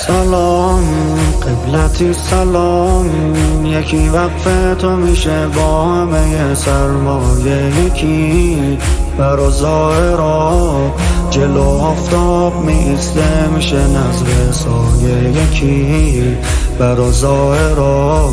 سلام قبلتی سلام، یکی وقف تو میشه با همه سرمایه، یکی برا ظاهرا جلو آفتاب میسته میشه نظر سایه، یکی برا ظاهرا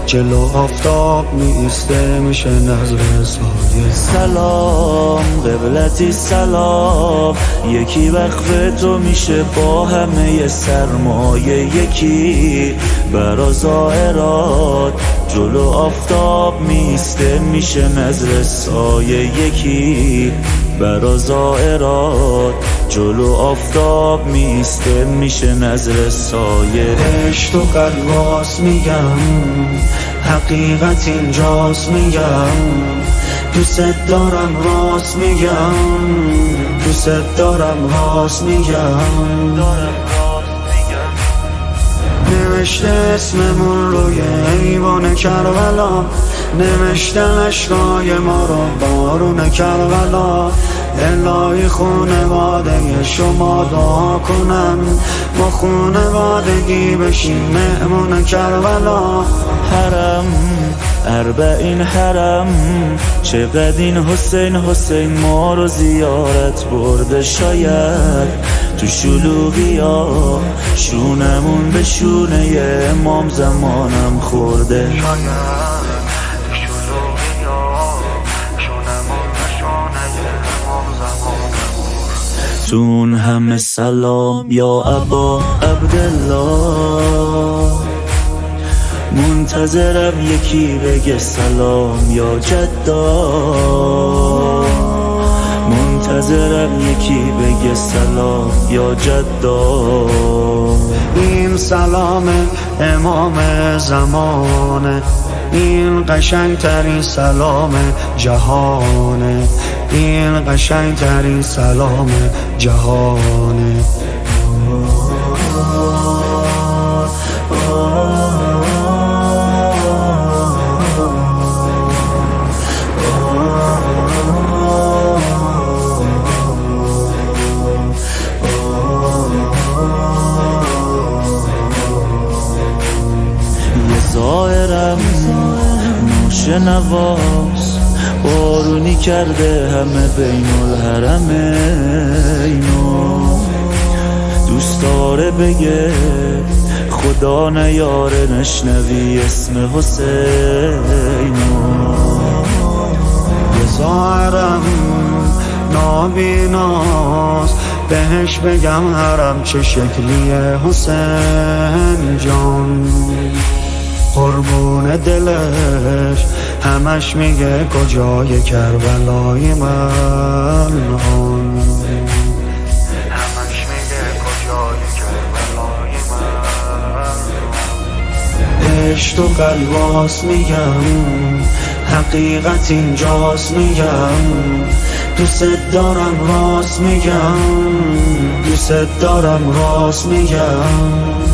جلو آفتاب میسته میشه نظر سایه. سلام قبلتی سلام، یکی وقف تو میشه با همه سرمایه، یکی برا ظاهرات جلو آفتاب میسته میشه نظر سایه، یکی برا ظاهرات جلو آفتاب میسته میشه نظر سایه. عشق و قلواس میگم، حقیقت اینجاست میگم، دوست دارم راست میگم، دوست دارم راست میگم. نوشته اسممون روی ایوان کربلا، نوشته اشکای ما رو بارون کربلا. الهی خونواده شما دعا کنن، ما خونوادگی بشیم مهمون کربلا. حرم اربعین حرم، چقدر این حسین ما رو زیارت برده، شاید تو شلوغی ها شونمون به شونه امام زمانم خورده. تون همه سلام یا ابا عبدالله، منتظرم یکی بگه سلام یا جدا، منتظرم یکی بگه سلام یا جدا. این سلام امام زمانه، این قشنگترین سلام جهانه، این قشنگترین سلام جهانه. ظاهرم نوشنواس، بارونی کرده همه بین الحرمینو، دوست داره بگه خدا نیاره نشنوی اسم حسینو. ظاهرم نابیناست، بهش بگم حرم چه شکلیه حسین جان، قربون دلش همش میگه کجای کربلای من، همش میگه کجای کربلای من. عشق و قلواس میگم، حقیقت اینجاست میگم، دوست دارم راست میگم، دوست دارم راست میگم.